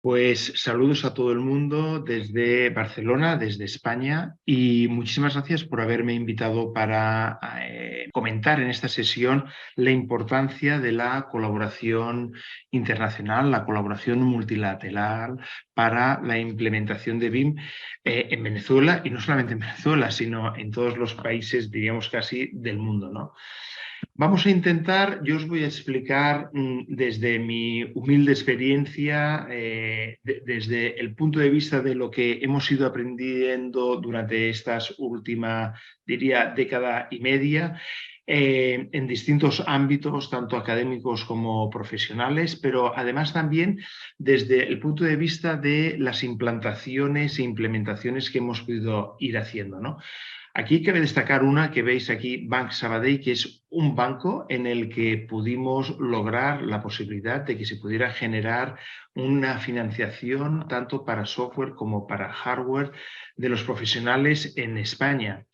Pues saludos a todo el mundo desde Barcelona, desde España, y muchísimas gracias por haberme invitado para comentar en esta sesión la importancia de la colaboración internacional, la colaboración multilateral para la implementación de BIM en Venezuela, y no solamente en Venezuela, sino en todos los países, diríamos casi, del mundo, ¿no? Vamos a intentar, yo os voy a explicar desde mi humilde experiencia, desde el punto de vista de lo que hemos ido aprendiendo durante estas últimas, diría, década y media, en distintos ámbitos, tanto académicos como profesionales, pero además también desde el punto de vista de las implantaciones e implementaciones que hemos podido ir haciendo, ¿no? Aquí cabe destacar una que veis aquí, Banc Sabadell, que es un banco en el que pudimos lograr la posibilidad de que se pudiera generar una financiación tanto para software como para hardware de los profesionales en España.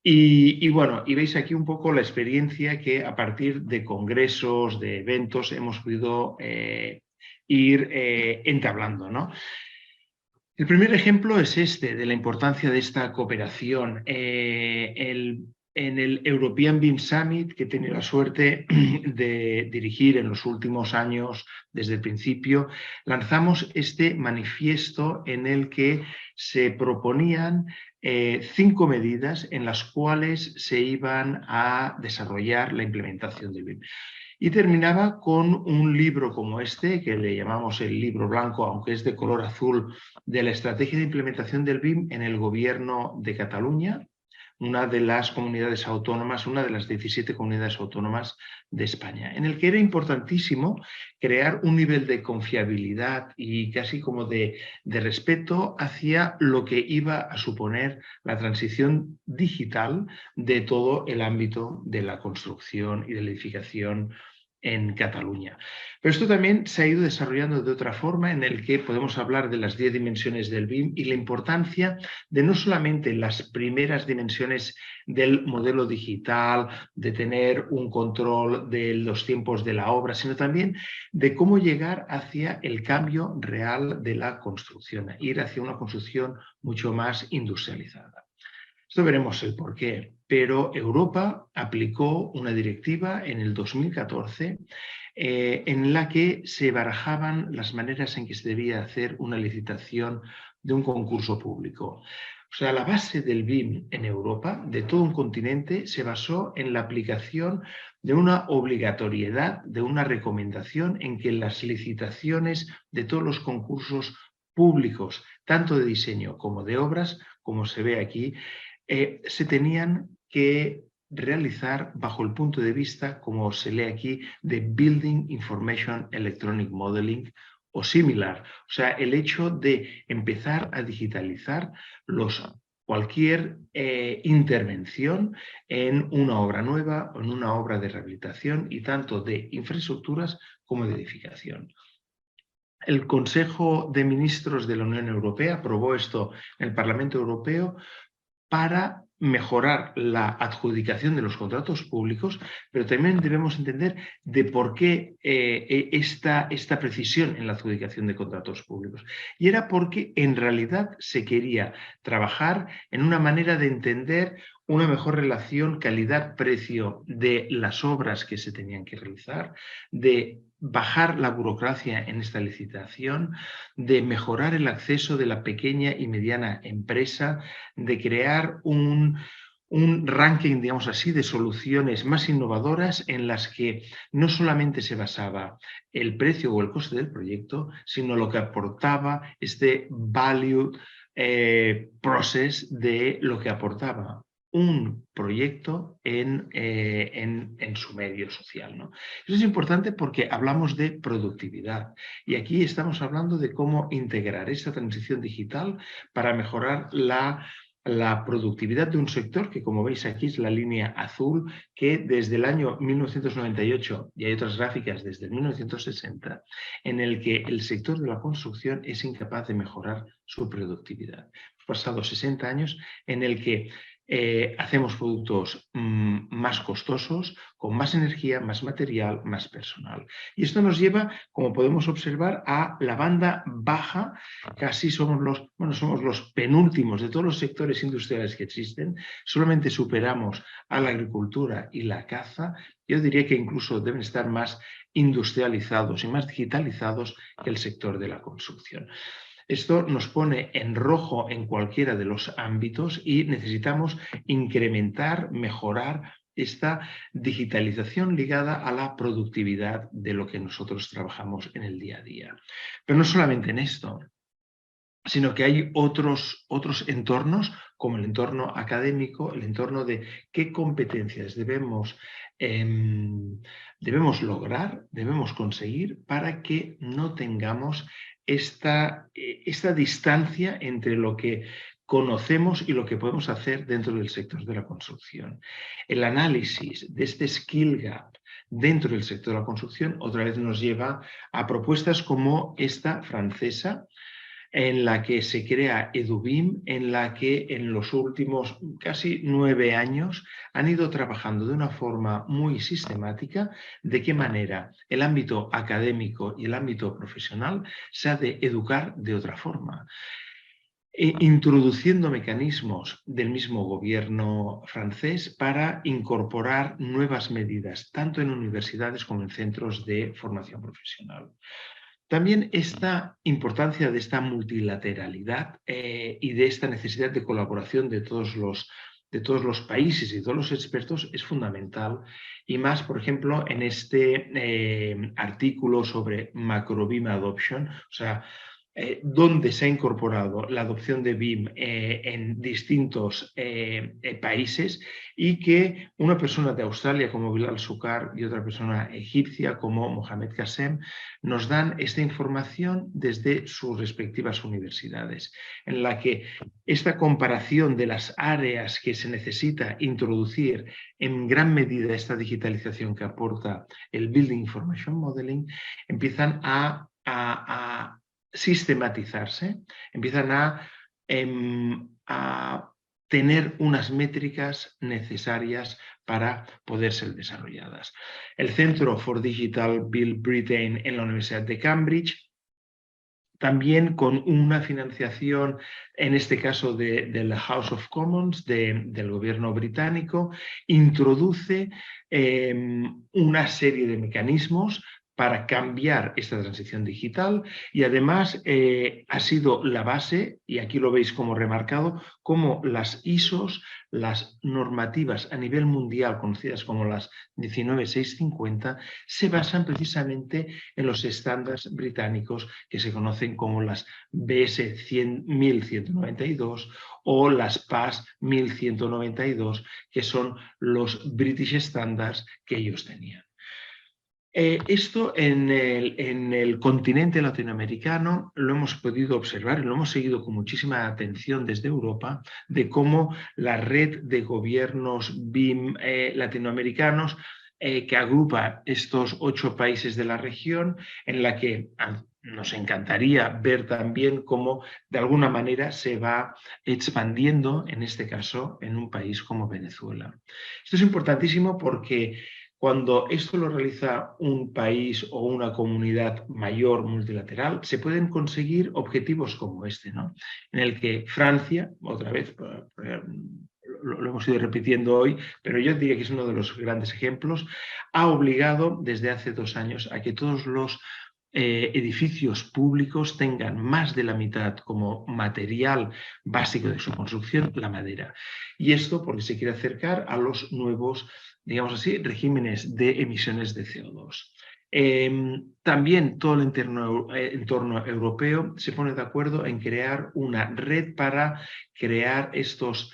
Y bueno, y veis aquí un poco la experiencia que a partir de congresos, de eventos, hemos podido ir entablando, ¿no? El primer ejemplo es este, de la importancia de esta cooperación. En el European BIM Summit, que he tenido la suerte de dirigir en los últimos años, desde el principio, lanzamos este manifiesto en el que se proponían 5 medidas en las cuales se iban a desarrollar la implementación del BIM. Y terminaba con un libro como este, que le llamamos el libro blanco, aunque es de color azul, de la estrategia de implementación del BIM en el gobierno de Cataluña, una de las comunidades autónomas, una de las 17 comunidades autónomas de España, en el que era importantísimo crear un nivel de confiabilidad y casi como de respeto hacia lo que iba a suponer la transición digital de todo el ámbito de la construcción y de la edificación en Cataluña. Pero esto también se ha ido desarrollando de otra forma, en el que podemos hablar de las 10 dimensiones del BIM y la importancia de no solamente las primeras dimensiones del modelo digital, de tener un control de los tiempos de la obra, sino también de cómo llegar hacia el cambio real de la construcción, ir hacia una construcción mucho más industrializada. Esto veremos el porqué, pero Europa aplicó una directiva en el 2014 en la que se barajaban las maneras en que se debía hacer una licitación de un concurso público. O sea, la base del BIM en Europa, de todo un continente, se basó en la aplicación de una obligatoriedad, de una recomendación en que las licitaciones de todos los concursos públicos, tanto de diseño como de obras, como se ve aquí, se tenían que realizar bajo el punto de vista, como se lee aquí, de Building Information Electronic Modeling o similar. O sea, el hecho de empezar a digitalizar cualquier intervención en una obra nueva o en una obra de rehabilitación, y tanto de infraestructuras como de edificación. El Consejo de Ministros de la Unión Europea aprobó esto en el Parlamento Europeo para mejorar la adjudicación de los contratos públicos, pero también debemos entender de por qué esta precisión en la adjudicación de contratos públicos. Y era porque en realidad se quería trabajar en una manera de entender una mejor relación calidad-precio de las obras que se tenían que realizar, de bajar la burocracia en esta licitación, de mejorar el acceso de la pequeña y mediana empresa, de crear un ranking, digamos así, de soluciones más innovadoras en las que no solamente se basaba el precio o el coste del proyecto, sino lo que aportaba este value process de lo que aportaba un proyecto en su medio social, ¿no? Eso es importante porque hablamos de productividad, y aquí estamos hablando de cómo integrar esta transición digital para mejorar la productividad de un sector que, como veis aquí, es la línea azul, que desde el año 1998, y hay otras gráficas desde el 1960, en el que el sector de la construcción es incapaz de mejorar su productividad. Hemos pasado 60 años en el que hacemos productos más costosos, con más energía, más material, más personal. Y esto nos lleva, como podemos observar, a la banda baja. Casi somos los penúltimos de todos los sectores industriales que existen. Solamente superamos a la agricultura y la caza. Yo diría que incluso deben estar más industrializados y más digitalizados que el sector de la construcción. Esto nos pone en rojo en cualquiera de los ámbitos y necesitamos incrementar, mejorar esta digitalización ligada a la productividad de lo que nosotros trabajamos en el día a día. Pero no solamente en esto, sino que hay otros entornos, como el entorno académico, el entorno de qué competencias debemos lograr, debemos conseguir para que no tengamos esta distancia entre lo que conocemos y lo que podemos hacer dentro del sector de la construcción. El análisis de este skill gap dentro del sector de la construcción otra vez nos lleva a propuestas como esta francesa, en la que se crea EduBIM, en la que en los últimos casi 9 años han ido trabajando de una forma muy sistemática de qué manera el ámbito académico y el ámbito profesional se ha de educar de otra forma, introduciendo mecanismos del mismo gobierno francés para incorporar nuevas medidas, tanto en universidades como en centros de formación profesional. También esta importancia de esta multilateralidad y de esta necesidad de colaboración de todos los países y todos los expertos es fundamental, y más, por ejemplo, en este artículo sobre Macro-BIM Adoption, o sea, donde se ha incorporado la adopción de BIM en distintos países, y que una persona de Australia como Bilal Sukar y otra persona egipcia como Mohamed Qassem nos dan esta información desde sus respectivas universidades, en la que esta comparación de las áreas que se necesita introducir en gran medida esta digitalización que aporta el Building Information Modeling empiezan a sistematizarse, empiezan a tener unas métricas necesarias para poder ser desarrolladas. El Centro for Digital Build Britain en la Universidad de Cambridge, también con una financiación, en este caso de la House of Commons, del gobierno británico, introduce una serie de mecanismos para cambiar esta transición digital, y además ha sido la base, y aquí lo veis como remarcado, como las ISOs, las normativas a nivel mundial conocidas como las 19650, se basan precisamente en los estándares británicos que se conocen como las BS 1192 o las PAS 1192, que son los British Standards que ellos tenían. Esto en el continente latinoamericano lo hemos podido observar y lo hemos seguido con muchísima atención desde Europa, de cómo la red de gobiernos BIM latinoamericanos, que agrupa estos 8 países de la región, en la que nos encantaría ver también cómo de alguna manera se va expandiendo, en este caso, en un país como Venezuela. Esto es importantísimo porque cuando esto lo realiza un país o una comunidad mayor multilateral, se pueden conseguir objetivos como este, ¿no? En el que Francia, otra vez, lo hemos ido repitiendo hoy, pero yo diría que es uno de los grandes ejemplos, ha obligado desde hace 2 años a que todos los edificios públicos tengan más de la mitad como material básico de su construcción la madera. Y esto porque se quiere acercar a los nuevos, digamos así, regímenes de emisiones de CO2. También todo el entorno europeo se pone de acuerdo en crear una red para crear estos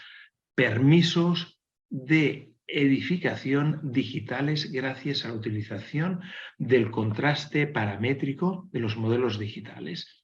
permisos de edificación digitales gracias a la utilización del contraste paramétrico de los modelos digitales.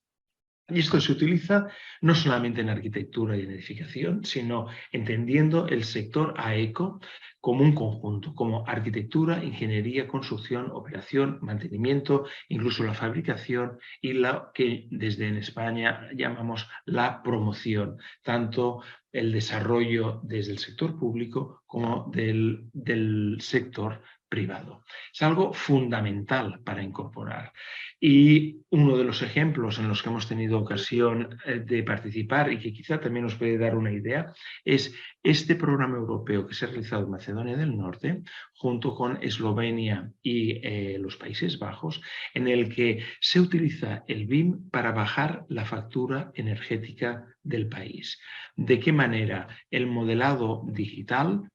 Y esto se utiliza no solamente en arquitectura y en edificación, sino entendiendo el sector AECO como un conjunto, como arquitectura, ingeniería, construcción, operación, mantenimiento, incluso la fabricación y lo que desde en España llamamos la promoción, tanto el desarrollo desde el sector público como del sector privado. Es algo fundamental para incorporar. Y uno de los ejemplos en los que hemos tenido ocasión de participar y que quizá también nos puede dar una idea es este programa europeo que se ha realizado en Macedonia del Norte junto con Eslovenia y los Países Bajos, en el que se utiliza el BIM para bajar la factura energética del país. ¿De qué manera? El modelado digital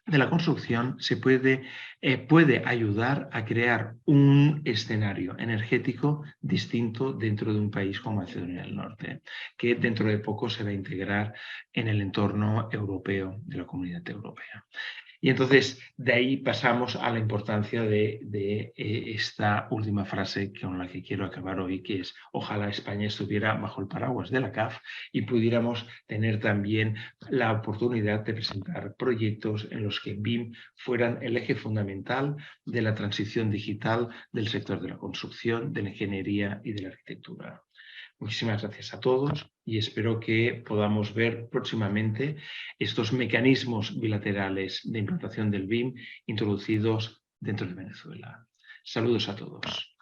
de la construcción puede ayudar a crear un escenario energético distinto dentro de un país como Macedonia del Norte, que dentro de poco se va a integrar en el entorno europeo de la Comunidad Europea. Y entonces de ahí pasamos a la importancia de esta última frase con la que quiero acabar hoy, que es: ojalá España estuviera bajo el paraguas de la CAF y pudiéramos tener también la oportunidad de presentar proyectos en los que BIM fueran el eje fundamental de la transición digital del sector de la construcción, de la ingeniería y de la arquitectura. Muchísimas gracias a todos y espero que podamos ver próximamente estos mecanismos bilaterales de implantación del BIM introducidos dentro de Venezuela. Saludos a todos.